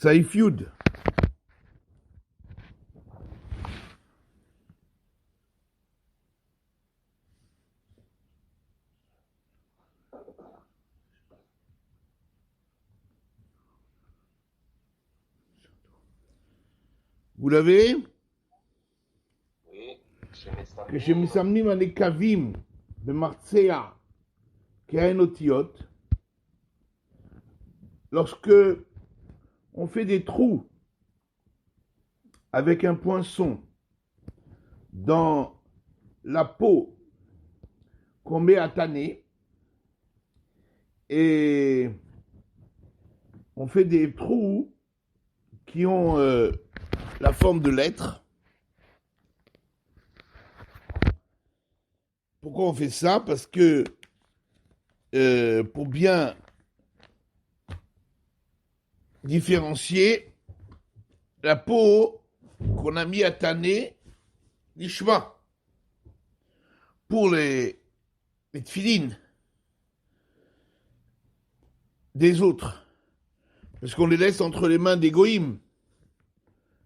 Saïf Yud. Vous l'avez? Oui. Que chez Misamnim Anekavim, de Martsea, qui a un otiot, lorsque on fait des trous avec un poinçon dans la peau qu'on met à tanner, et on fait des trous qui ont la forme de lettres. Pourquoi on fait ça? Parce que pour bien différencier la peau qu'on a mis à tanner l'ishma pour les tefilines des autres, parce qu'on les laisse entre les mains des goïms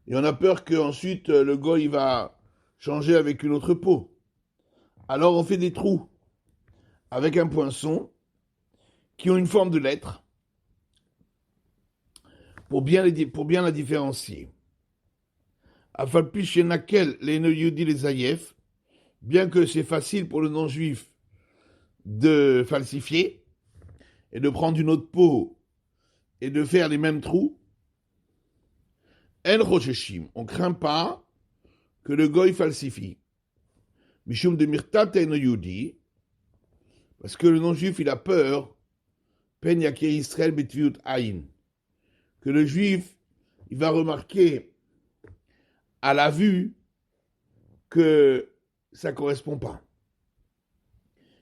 et on a peur qu'ensuite le goï va changer avec une autre peau. Alors on fait des trous avec un poinçon qui ont une forme de lettre pour bien la différencier. Afalpi shenakel les yudi les ayef, bien que c'est facile pour le non-juif de falsifier et de prendre une autre peau et de faire les mêmes trous, en rocheshim, on craint pas que le goy falsifie. Mishum de mirtat en yudi, parce que le non-juif il a peur, pen yakir Israël betviut aïn, que le juif il va remarquer à la vue que ça correspond pas.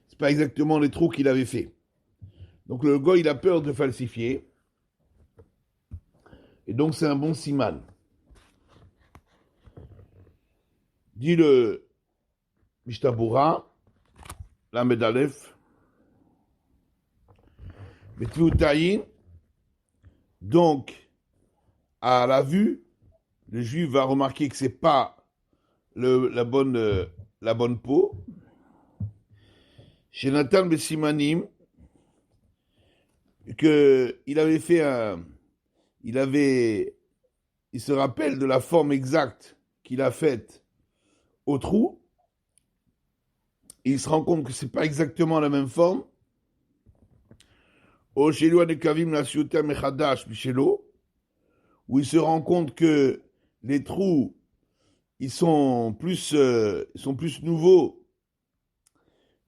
C'est pas exactement les trous qu'il avait fait. Donc le goy il a peur de falsifier. Et donc c'est un bon siman. Dit le Mishtabura, la Medalef, Betviutaïn, donc à la vue, le juif va remarquer que c'est pas la bonne peau. Chez Nathan Bessimanim, qu'il avait fait il se rappelle de la forme exacte qu'il a faite au trou, et il se rend compte que c'est pas exactement la même forme. Au Shelo Anekavim Nasiuta Mechadash Michelo, où il se rend compte que les trous ils sont plus nouveaux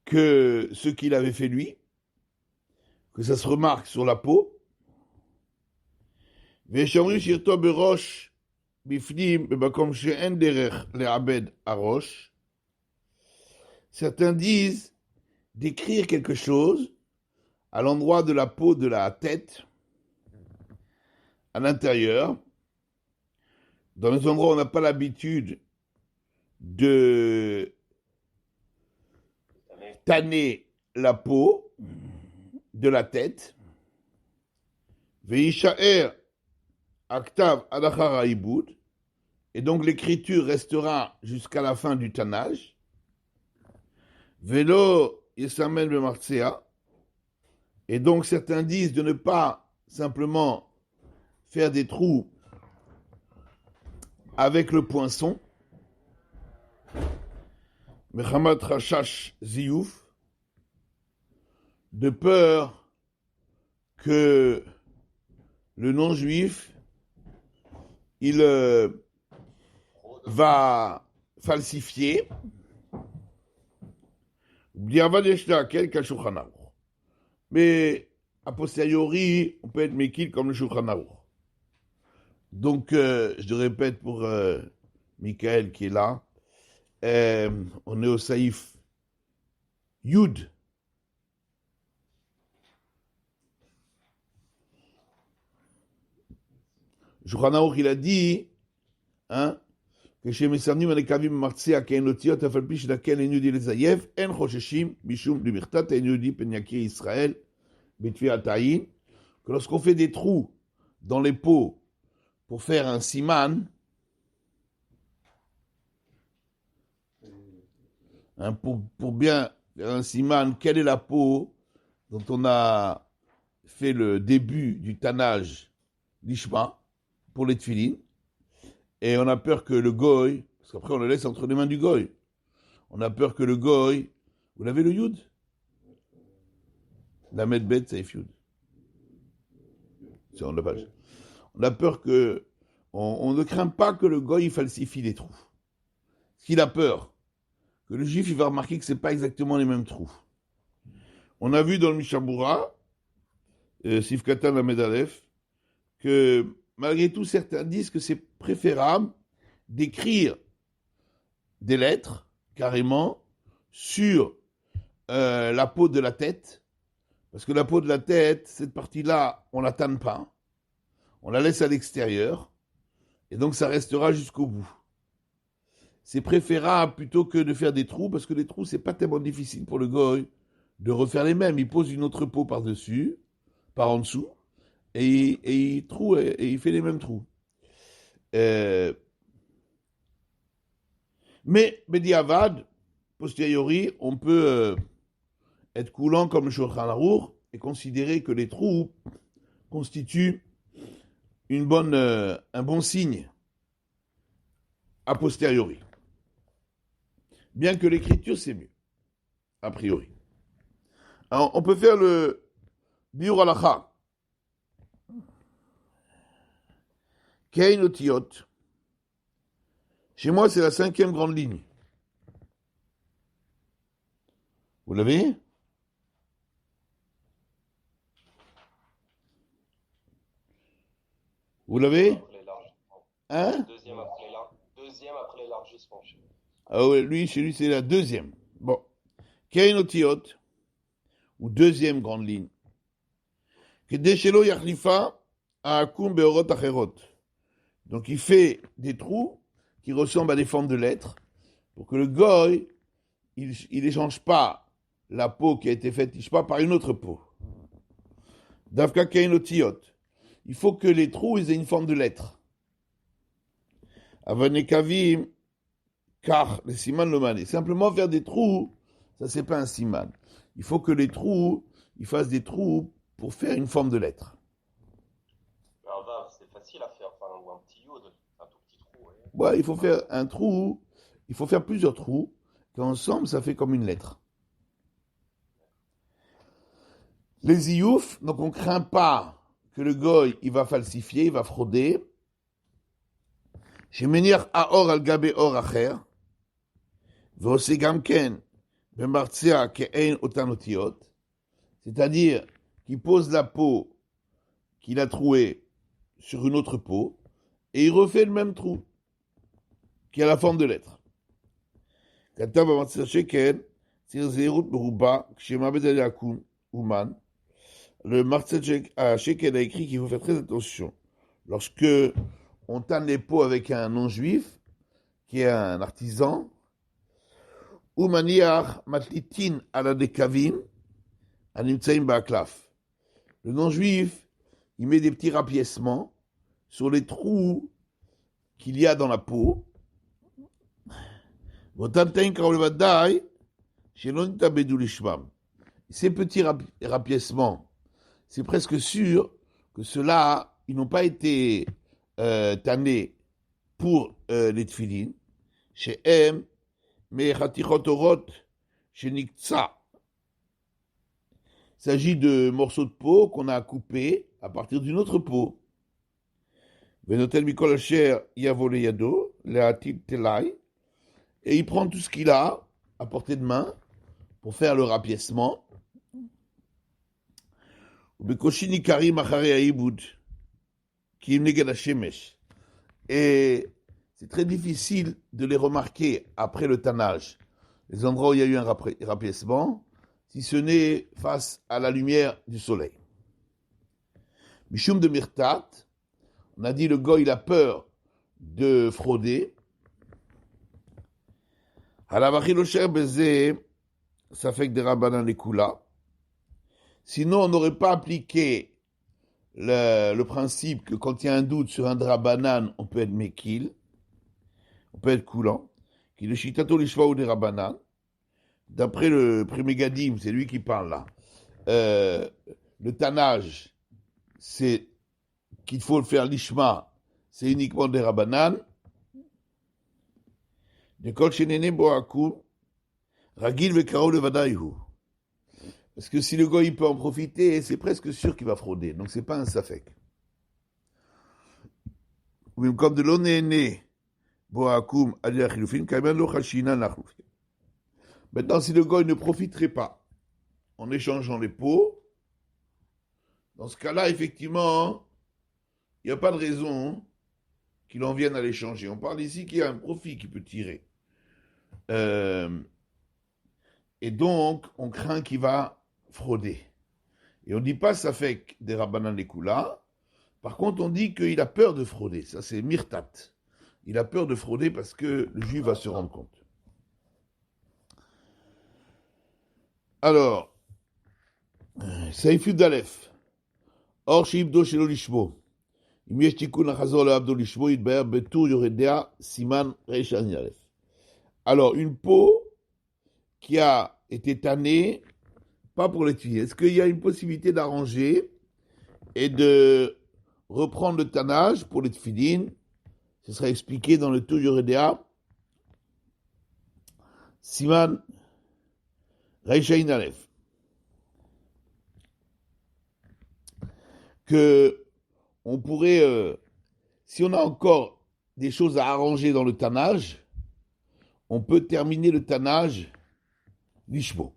que ceux qu'il avait fait lui, que ça se remarque sur la peau. Veshamri shirto berosh bifnim bebakom she'en derech le'abed arosh. Certains disent d'écrire quelque chose à l'endroit de la peau de la tête, à l'intérieur, dans les endroits où on n'a pas l'habitude de tanner la peau de la tête. Veishaer aktav adachar ha'iboud, et donc l'écriture restera jusqu'à la fin du tannage. Velo yesamen bemartsea, et donc certains disent de ne pas simplement faire des trous avec le poinçon, mechamat rashash ziouf, de peur que le non-juif il va falsifier. Mais a posteriori, on peut être méquille comme le Shulchan Aruch. Donc, je répète pour Michael qui est là, on est au Saïf Yud. Shulchan Aruch, il a dit, hein, que chez Mesamnim Anekavim Martsea Ken Otiot Afalpi Shenakel en Yudi Lezayev En Chosheshim Mishum Limirtat En Yudi Pen Yakir Israël Betviat Ayin, que lorsqu'on fait des trous dans les peaux pour faire un siman, pour bien faire un siman, quelle est la peau dont on a fait le début du tannage l'ishma pour les tfilin, et on a peur que le goy, parce qu'après on le laisse entre les mains du goy, on a peur que le goy, vous l'avez le yud, la medbet saif yud, c'est on la page. On a peur que, on ne craint pas que le goy falsifie les trous. Ce qu'il a peur, que le juif il va remarquer que c'est pas exactement les mêmes trous. On a vu dans le Mishabura, Sif Katan la Medalef, que malgré tout certains disent que c'est préférable d'écrire des lettres carrément sur la peau de la tête, parce que la peau de la tête, cette partie-là, on la tanne pas, on la laisse à l'extérieur, et donc ça restera jusqu'au bout. C'est préférable plutôt que de faire des trous, parce que les trous, c'est pas tellement difficile pour le goy de refaire les mêmes. Il pose une autre peau par-dessus, par en dessous, et il fait les mêmes trous. Mais, Bediavad, posteriori, on peut être coulant comme le Shulchan Aruch et considérer que les trous constituent un bon signe a posteriori. Bien que l'écriture, c'est mieux, a priori. Alors, on peut faire le Biur Halacha. Kein Otiot. Chez moi, c'est la 5e grande ligne. Vous l'avez? Vous l'avez? Hein? Deuxième après l'élargissement. Ah ouais, chez lui, c'est la 2e. Bon. Kein Otiot, ou 2e grande ligne. Kedeshelo Yachlifa a Akum Beorot Acherot. Donc il fait des trous qui ressemblent à des formes de lettres pour que le goy, il échange pas la peau qui a été faite ishpa par une autre peau. Davka Kein Otiot. Il faut que les trous ils aient une forme de lettre. Avanekavim, car les siman lomane. Simplement faire des trous, ça c'est pas un siman. Il faut que les trous, ils fassent des trous pour faire une forme de lettre. Un vav, c'est facile à faire, enfin, ou un petit yod, un tout petit trou. Ouais, il faut faire un trou, il faut faire plusieurs trous, qu'ensemble ça fait comme une lettre. Les iouf, donc on craint pas que le goy, il va falsifier, il va frauder. Chez Menir Aor al Gabe Or Acher, Vose Gamken, Bemartzia Ke'en Otanotiot, c'est-à-dire qu'il pose la peau qu'il a trouée sur une autre peau, et il refait le même trou, qui a la forme de lettre. Kata Bemartzia Sheken, Sir Zerut Beruba, Kshema Bedaliakum, Ouman, le Martzia Sheken a écrit qu'il faut faire très attention. Lorsque on tanne les peaux avec un non-juif, qui est un artisan, ou maniar matlitin ala dekavim, animtsaim ba'aklaf. Le non-juif, il met des petits rapiècements sur les trous qu'il y a dans la peau. Ces petits rapiècements, c'est presque sûr que ceux-là, ils n'ont pas été tannés pour les tfilin. Chez M, mais Chatichotorot, chez Niktsa. Il s'agit de morceaux de peau qu'on a coupés à partir d'une autre peau. Venotel Mikol Asher Yavole Yado, Leatit Telai, et il prend tout ce qu'il a à portée de main pour faire le rapiècement. Bekoshini Karim Achare Aibud, qui neged Hashemesh. Et c'est très difficile de les remarquer après le tannage. Les endroits où il y a eu un rapiècement, si ce n'est face à la lumière du soleil. Mishum de Mirtat, on a dit le goy il a peur de frauder. Halavachilosher Bezé, ça fait que des rabbanan les kula. Sinon, on n'aurait pas appliqué le principe que quand il y a un doute sur un drabanan, on peut être mekil, on peut être coulant, qui le shitato l'ishva ou des rabanan. D'après le Prémégadim, c'est lui qui parle là. Le tanage, c'est qu'il faut le faire l'ishma, c'est uniquement des rabanan. De kol shenene boakum, ragil vekaro le vadaihu. Parce que si le goy peut en profiter, c'est presque sûr qu'il va frauder. Donc c'est pas un safek. Ou comme de l'onene boakum alia chilufin, kamen lo chashina nachlufin. Maintenant, si le goy ne profiterait pas en échangeant les pots, dans ce cas-là, effectivement, il n'y a pas de raison qu'il en vienne à l'échanger. On parle ici qu'il y a un profit qui peut tirer. Et donc, on craint qu'il va frauder. Et on ne dit pas ça fait des rabbanan les kula. Par contre, on dit qu'il a peur de frauder. Ça, c'est mirtat. Il a peur de frauder parce que le juif va se rendre compte. Alors, Saïfud d'Alef. Or, Shibdo Shelo Lishmo. אם יש תיקון לחזור לעבדו לשמו, יתבהר בטור יורד דעה, סימן רש"ן א'. Alors, une peau qui a été tannée, pas pour les tuer. Est-ce qu'il y a une possibilité d'arranger et de reprendre le tannage pour les tfilines? Ce sera expliqué dans le tour yורד דעה, סימן רש"ן א'. Que on pourrait, si on a encore des choses à arranger dans le tannage, on peut terminer le tannage l'ishmo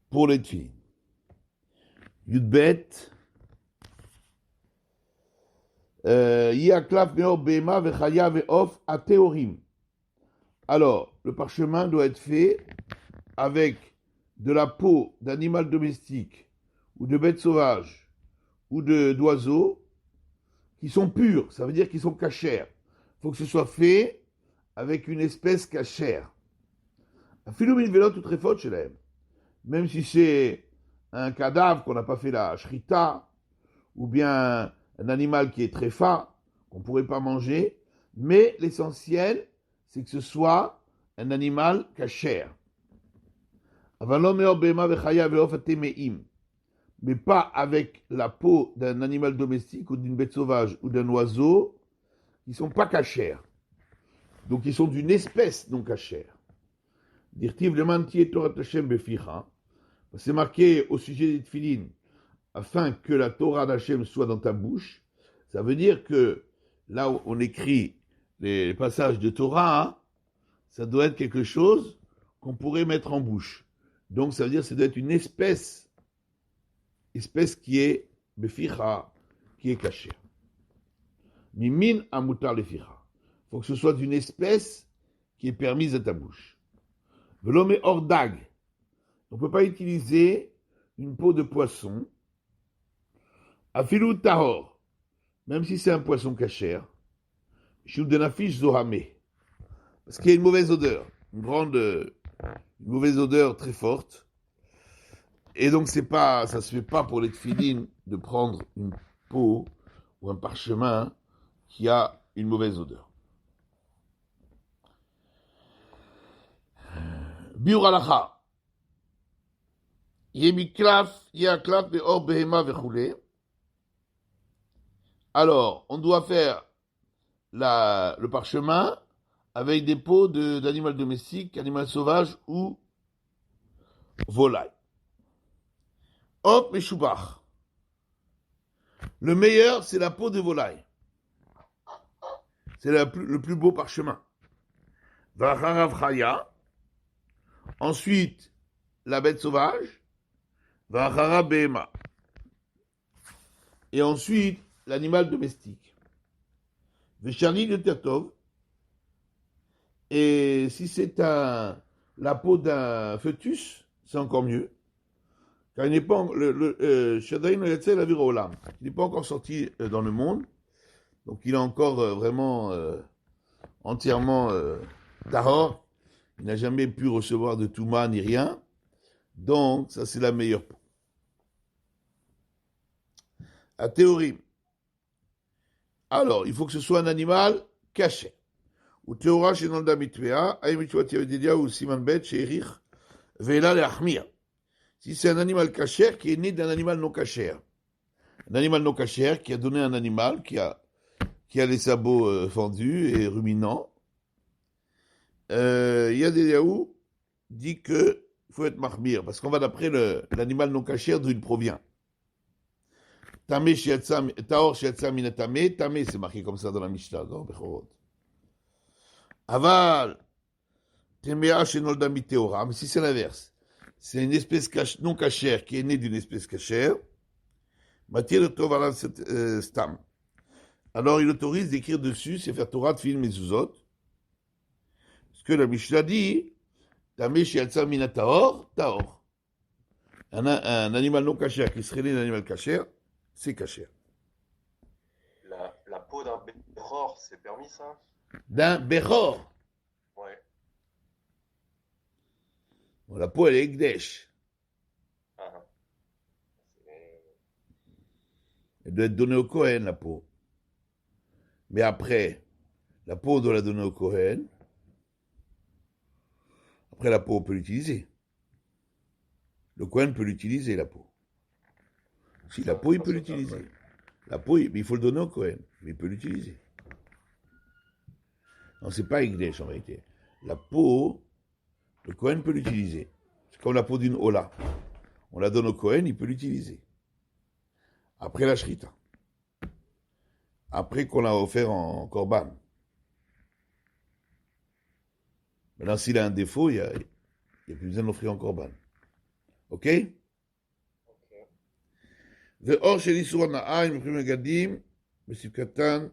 pour les tfilines. Yudbet, Yaklaf meor bema vechaya veof ateorim. Alors, le parchemin doit être fait avec de la peau d'animal domestique ou de bêtes sauvages ou d'oiseaux qui sont purs, ça veut dire qu'ils sont cachères. Il faut que ce soit fait avec une espèce cachère. Même si c'est un cadavre qu'on n'a pas fait la shrita, ou bien un animal qui est très tréfa, qu'on ne pourrait pas manger, mais l'essentiel, c'est que ce soit un animal cachère. Mais pas avec la peau d'un animal domestique ou d'une bête sauvage ou d'un oiseau qui ne sont pas cachères. Donc ils sont d'une espèce non cachère. Dirtiv le mantier Torah Hashem beficha. C'est marqué au sujet des tfilines, afin que la Torah d'Hashem soit dans ta bouche. Ça veut dire que là où on écrit les passages de Torah, ça doit être quelque chose qu'on pourrait mettre en bouche. Donc ça veut dire que ça doit être une espèce qui est beficha, qui est cachée. Mimin amutar leficha. Il faut que ce soit d'une espèce qui est permise à ta bouche. Velome ordag. On ne peut pas utiliser une peau de poisson. Afilu tahor. Même si c'est un poisson cachère. Shoudenafish zohame. Parce qu'il y a une mauvaise odeur. Une mauvaise odeur très forte. Et donc, ça ne se fait pas pour les tfilines de prendre une peau ou un parchemin qui a une mauvaise odeur. Biur halacha. Yemiklaf, yaklaf, beor, behema, vechoulé. Alors, on doit faire le parchemin avec des peaux d'animaux domestiques, animaux sauvages ou volailles. Hop, Meshubach. Le meilleur, c'est la peau de volaille. C'est le plus beau parchemin. Vacharav Chaya. Ensuite, la bête sauvage. Vacharav Behema. Et ensuite, l'animal domestique. Veshani de Tertov. Et si c'est la peau d'un fœtus, c'est encore mieux. Car il n'est pas encore sorti dans le monde, donc il est encore vraiment entièrement tahor. Il n'a jamais pu recevoir de touma ni rien, donc ça c'est la meilleure peau. à théorie. Alors, il faut que ce soit un animal caché. Ou théora chez Nolda Mitvea, Aïmitua Tiavedia ou Siman Bet chez Erich, Vela le Ahmir. Si c'est un animal caché qui est né d'un animal non caché. Un animal non caché qui a donné un animal qui a les sabots fendus et ruminants. Il y a des Yaou dit que faut être mahmir, parce qu'on va d'après l'animal non caché d'où il provient. Tamé shiatsa, taor shiatsa minatame, tamé, c'est marqué comme ça dans la Mishnah, dans Bechorot. Aval, temea shenolda miteora, mais si c'est l'inverse, c'est une espèce non cachère qui est née d'une espèce cachère, matière de tovala stam. Alors il autorise d'écrire dessus, c'est faire Torah, Tfilin, Mezuzot, parce que la Mishnah dit, tamé shiatsa minataor, taor. Un animal non cachère qui serait né d'un animal cachère, c'est cachère. La peau d'un Bechor, c'est permis ça? D'un Bechor. Ouais. Bon, la peau, elle est Ekdesh. Ah, Elle doit être donnée au Kohen, la peau. Mais après, la peau, on doit la donner au Kohen. Après, la peau, on peut l'utiliser. Le Kohen peut l'utiliser, la peau. Si, la peau, il peut l'utiliser. La peau, il faut le donner au Kohen. Mais il peut l'utiliser. Non, c'est pas Ekdesh, en vérité. La peau, le Kohen peut l'utiliser. C'est comme la peau d'une Ola. On la donne au Kohen, il peut l'utiliser. Après la Shrita. Après qu'on l'a offert en Korban. Maintenant, s'il a un défaut, il n'y a plus besoin de l'offrir en Korban. Ok? ואור של איסור הנאה עם מוכרים מגדים בסעיף קטן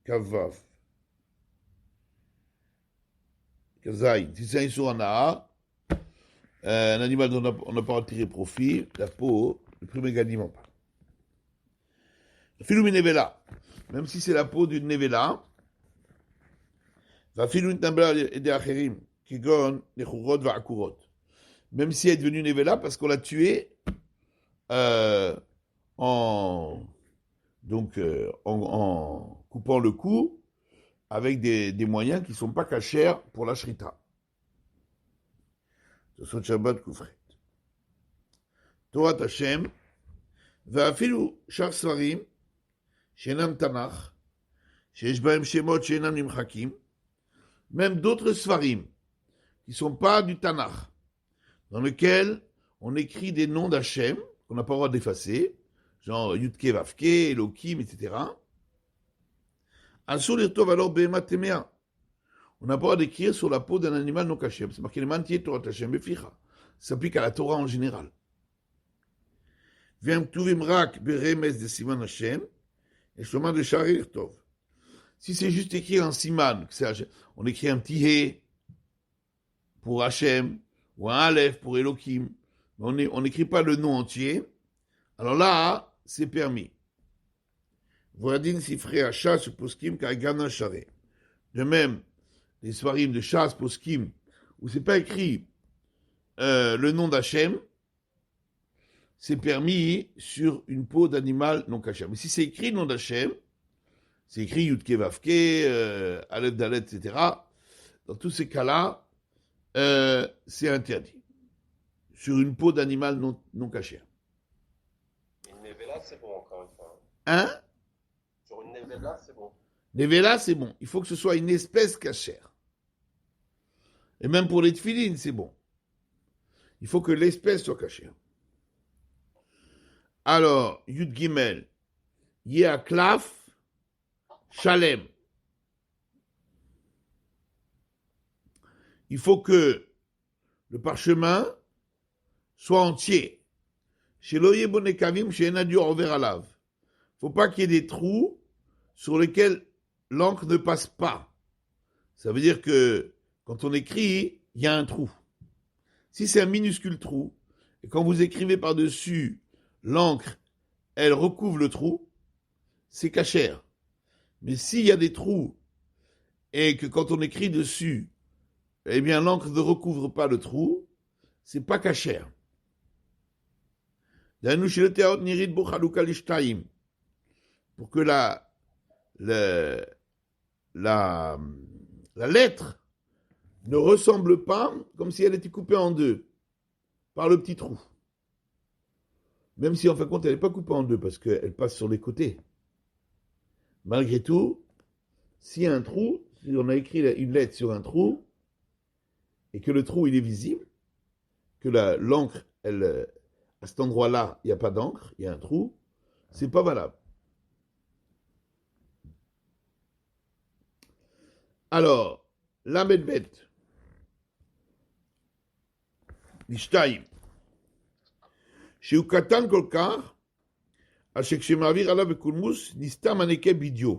כ"ו. כזין. Si c'est un איסור הנאה, un animal dont on n'a pas tiré profit, la peau, le prix mégadim en parle. Filou nevela, même si c'est la peau d'une nevela, va filou nitnabla et des acherim, qui gon les chourot va akurot. Même si elle est devenue nevela parce qu'on l'a tué en coupant le cou avec des moyens qui ne sont pas cachers pour la shrita. Ce sont Shabbat Koufret. Torah Hashem, ואפילו שאר ספרים שאינם תנ"ך, שיש בהם שמות שאינם נמחקים, même d'autres svarim qui ne sont pas du Tanakh, dans lesquels on écrit des noms d'Hachem qu'on n'a pas le droit d'effacer, genre Yudke Vavke, Elohim, etc. Asur lirtov alors Behema Temea. On n'a pas le droit d'écrire sur la peau d'un animal non caché. C'est marqué le mantier Torah Hashem Beficha. Ça s'applique à la Torah en général. Vem Tuvim Rak Beremes de Siman Hashem, et chemin de Shari lirtov. Si c'est juste écrit en Siman, on écrit un petit He pour Hashem, ou un Aleph pour Elohim, mais on n'écrit pas le nom entier, alors là, c'est permis. Voradin Sifre Hacha sur Poskim Kaigana Share. De même, les Svarim de Shas Poskim, où c'est pas écrit le nom d'Hachem, c'est permis sur une peau d'animal non caché. Mais si c'est écrit le nom d'Hachem, c'est écrit Yudke Vavke, Aleph Dalet, etc. Dans tous ces cas-là, c'est interdit. Sur une peau d'animal non caché. Une nevela, c'est bon encore une fois. Hein? Sur une nevela, c'est bon. Nevela, c'est bon. Il faut que ce soit une espèce cachère. Et même pour les tfilines, c'est bon. Il faut que l'espèce soit cachée. Alors, Yud Gimel, Yeaklaf, Shalem. Il faut que le parchemin soit entier. Chez l'oye bonekavim, chez Enadur over alav. Il ne faut pas qu'il y ait des trous sur lesquels l'encre ne passe pas. Ça veut dire que quand on écrit, il y a un trou. Si c'est un minuscule trou, et quand vous écrivez par-dessus, l'encre, elle recouvre le trou, c'est cachère. Mais s'il y a des trous, et que quand on écrit dessus, eh bien l'encre ne recouvre pas le trou, c'est pas cachère. pour que la, la lettre ne ressemble pas comme si elle était coupée en deux par le petit trou. Même si en fin de compte elle n'est pas coupée en deux parce qu'elle passe sur les côtés. Malgré tout, s'il y a un trou, si on a écrit une lettre sur un trou et que le trou il est visible, que l'encre, à cet endroit-là, il n'y a pas d'encre, il y a un trou, c'est pas valable. Alors, la medbet, l'ishtaim, שהוא קטן כל כך, אז שכשמעביר עליו בקולמוס, נסתם הנקה בדיו.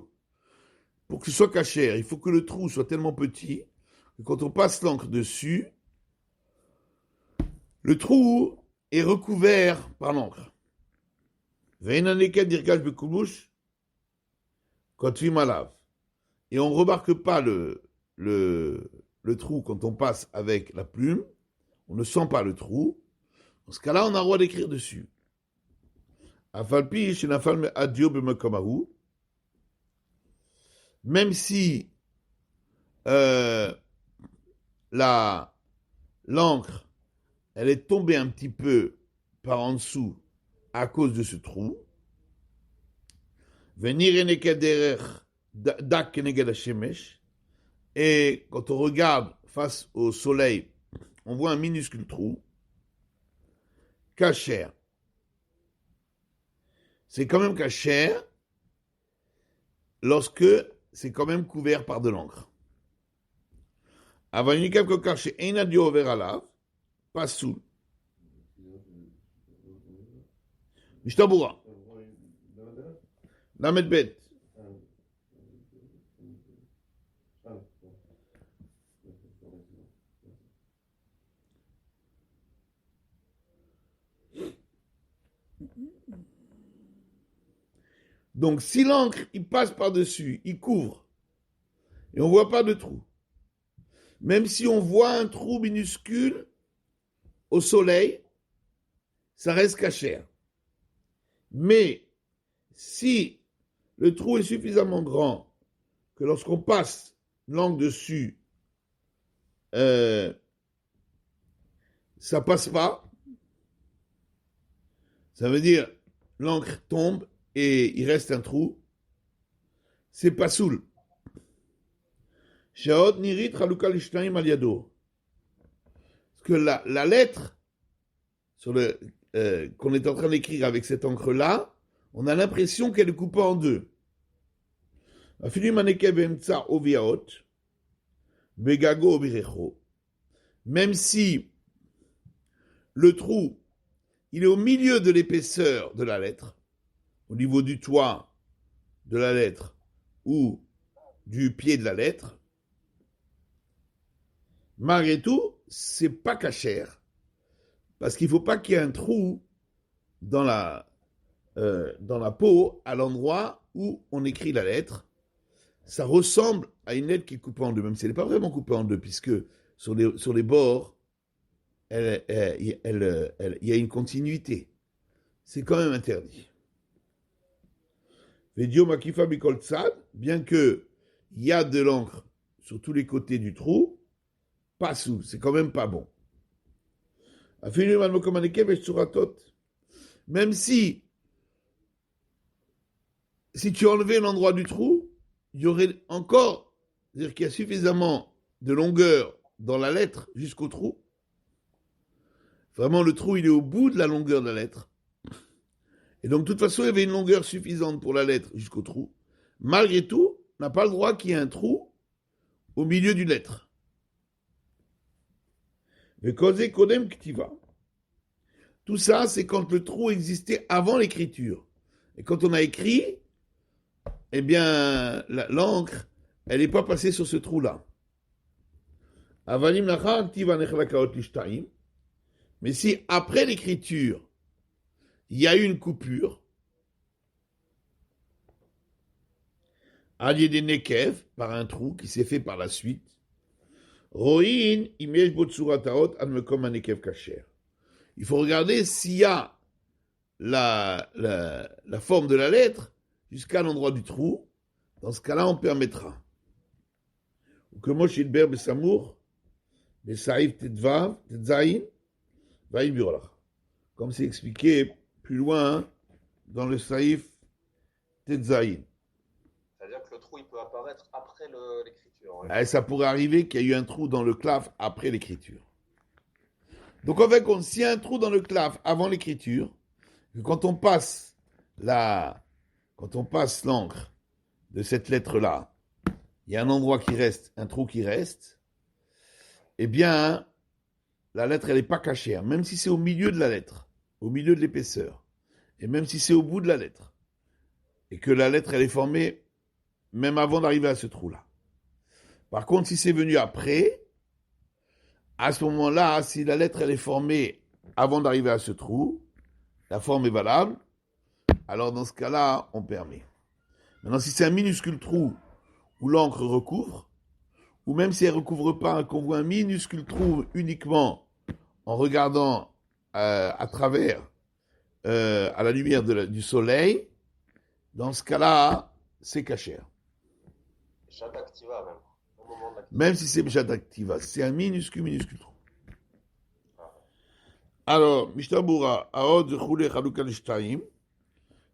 Pour que ce soit cachère, il faut que le trou soit tellement petit que quand on passe l'encre dessus, le trou est recouvert par l'encre. ואין הנקה נרגש בקולמוס, כותבים עליו. Et on ne remarque pas le trou quand on passe avec la plume, on ne sent pas le trou. Dans ce cas-là, on a le droit d'écrire dessus. Même si l'encre, elle est tombée un petit peu par en dessous à cause de ce trou, et quand on regarde face au soleil, on voit un minuscule trou, cachère. C'est quand même cachère lorsque c'est quand même couvert par de l'encre. Avanika kokar she'ein adio over alav, pasoul. Mishtabura. Lamed bet. Donc, si l'encre, il passe par-dessus, il couvre, et on ne voit pas de trou, même si on voit un trou minuscule au soleil, ça reste cachère. Mais, si le trou est suffisamment grand que lorsqu'on passe l'encre dessus, ça passe pas, ça veut dire l'encre tombe et il reste un trou, c'est pas soul. Parce que la lettre sur qu'on est en train d'écrire avec cette encre-là, on a l'impression qu'elle est coupée en deux. Même si le trou, il est au milieu de l'épaisseur de la lettre, au niveau du toit de la lettre ou du pied de la lettre, malgré tout, c'est pas cachère, parce qu'il ne faut pas qu'il y ait un trou dans la peau à l'endroit où on écrit la lettre. Ça ressemble à une lettre qui est coupée en deux, même si elle n'est pas vraiment coupée en deux, puisque sur les bords, il y a une continuité. C'est quand même interdit. Bien que il y a de l'encre sur tous les côtés du trou, pas sous, c'est quand même pas bon. Même si tu enlevais l'endroit du trou, il y aurait encore, c'est-à-dire qu'il y a suffisamment de longueur dans la lettre jusqu'au trou. Vraiment, le trou, il est au bout de la longueur de la lettre. Et donc, de toute façon, il y avait une longueur suffisante pour la lettre jusqu'au trou. Malgré tout, on n'a pas le droit qu'il y ait un trou au milieu d'une lettre. Tout ça, c'est quand le trou existait avant l'écriture. Et quand on a écrit, eh bien, l'encre, elle n'est pas passée sur ce trou-là. Mais si, après l'écriture, il y a eu une coupure, allié des nekev, par un trou qui s'est fait par la suite, roïn, imej botsurataot, admekom un nekev kacher. Il faut regarder s'il y a la forme de la lettre jusqu'à l'endroit du trou, dans ce cas-là, on permettra. Ou que Moshe Idber Besamour, Besaïf Tetvav, Tetzaïn, Vaïn Burlach. Comme c'est expliqué plus loin dans le Saïf Tetzaïn. C'est-à-dire que le trou, il peut apparaître après l'écriture. Ouais. Ça pourrait arriver qu'il y ait eu un trou dans le clave après l'écriture. Donc en fait, s'il y a un trou dans le clave avant l'écriture, quand on passe l'encre de cette lettre-là, il y a un endroit qui reste, un trou qui reste, eh bien, la lettre, elle n'est pas cachée, même si c'est au milieu de la lettre, au milieu de l'épaisseur, et même si c'est au bout de la lettre, et que la lettre, elle est formée même avant d'arriver à ce trou-là. Par contre, si c'est venu après, à ce moment-là, si la lettre, elle est formée avant d'arriver à ce trou, la forme est valable, alors dans ce cas-là, on permet. Maintenant, si c'est un minuscule trou où l'encre recouvre, ou même si elle ne recouvre pas, qu'on voit un minuscule trou uniquement en regardant à travers, à la lumière du soleil, dans ce cas-là, c'est caché. Shabbat Activa même. Au moment de l'activation. Même si c'est Shabbat Activa, c'est un minuscule trou. Alors, Mishtabura, Aod, Chule, Chaluka, Shtaim.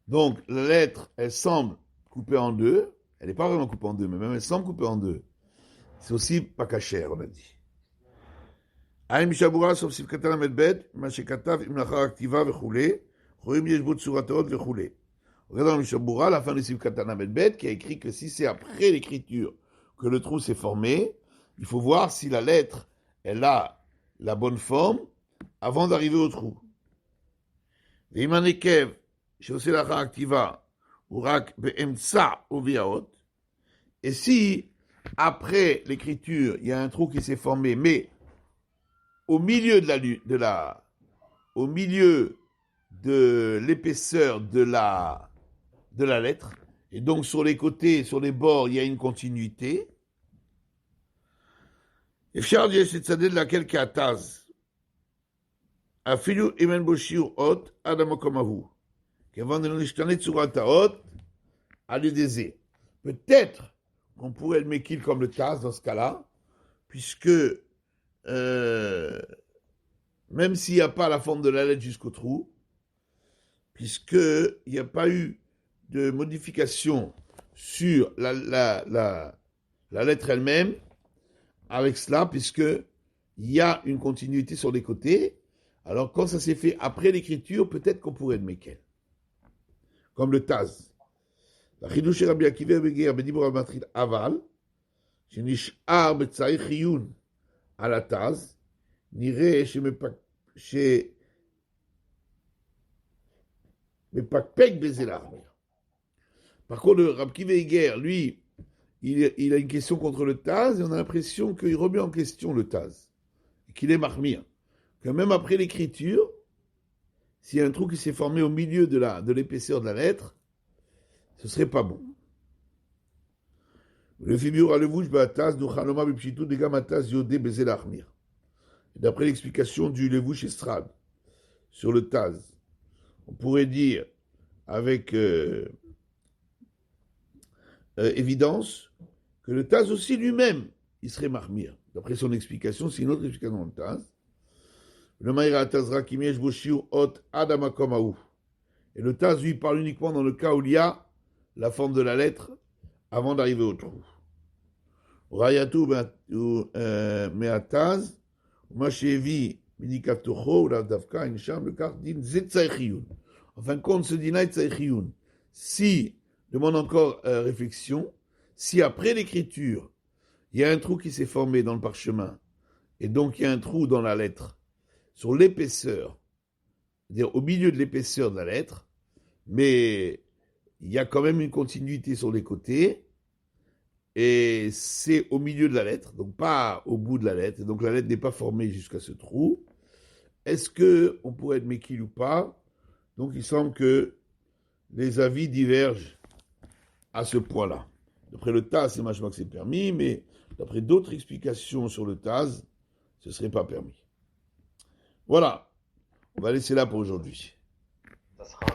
Donc, la lettre, elle semble coupée en deux. Elle n'est pas vraiment coupée en deux, mais même elle semble coupée en deux. C'est aussi pas caché, on a dit. Aïn Mishabura, sauf si Katan Amedbet, Mashekatav, Imnacha Activa, Vechule, Roim Yeshbot Suratot, Vechule. Regardons Mishabura, la fin de Sif Katan Amedbet, qui a écrit que si c'est après l'écriture que le trou s'est formé, il faut voir si la lettre, elle a la bonne forme avant d'arriver au trou. Veimanekev, Shosé Lacha Activa, Urak Be'emtsa Oviaot. Et si, après l'écriture, il y a un trou qui s'est formé, mais au milieu au milieu de l'épaisseur de la lettre, et donc sur les côtés, sur les bords, il y a une continuité. אפשר לצדד להקל כעתז, אפילו אם אין בו שיעור אות עד המקום ההוא. כיוון שלא נשתנה צורת האות על ידי זה. Peut-être qu'on pourrait le méquil comme le taz dans ce cas-là, puisque même s'il n'y a pas la forme de la lettre jusqu'au trou, puisqu'il n'y a pas eu de modification sur la lettre elle-même, avec cela, puisqu'il y a une continuité sur les côtés, alors quand ça s'est fait après l'écriture, peut-être qu'on pourrait le méquel. Comme le taz. La חידוש רבי עקיבא בגר בדיבור המתחיל אבל, שנשאר בצריך עיון על התז, נראה שמפקפק בזה להחמיר. Par contre, le Rabbi Akiva Eiger, lui, il a une question contre le Taz, et on a l'impression qu'il remet en question le Taz, et qu'il est marmire. Que même après l'écriture, s'il y a un trou qui s'est formé au milieu de l'épaisseur de la lettre, ce serait pas bon. Le figure à levouche Taz, nous chanoma bipchitou de gamataz yodé bezel achmir. D'après l'explication du levouche estrade sur le Taz, on pourrait dire avec évidence que le Taz aussi lui-même, il serait marmire. D'après son explication, c'est une autre explication dans le Taz. Le Maïra Tazra Kimiesh Boshiu Ot Adama Komaou. Et le Taz, lui, parle uniquement dans le cas où il y a la forme de la lettre avant d'arriver au trou. Rayatu Meataz, Mashevi Midikaftocho, la Davka, Incham, le Kardin, Zetzaychiyun. En fin de compte, ce dîner Zetzaychiyun. Si, demande encore réflexion, si après l'écriture, il y a un trou qui s'est formé dans le parchemin, et donc il y a un trou dans la lettre, sur l'épaisseur, c'est-à-dire au milieu de l'épaisseur de la lettre, mais il y a quand même une continuité sur les côtés, et c'est au milieu de la lettre, donc pas au bout de la lettre, et donc la lettre n'est pas formée jusqu'à ce trou. Est-ce qu'on pourrait être méquille ou pas? Donc il semble que les avis divergent à ce point-là. D'après le Taz, c'est machement que c'est permis, mais d'après d'autres explications sur le Taz, ce ne serait pas permis. Voilà, on va laisser là pour aujourd'hui. Ça sera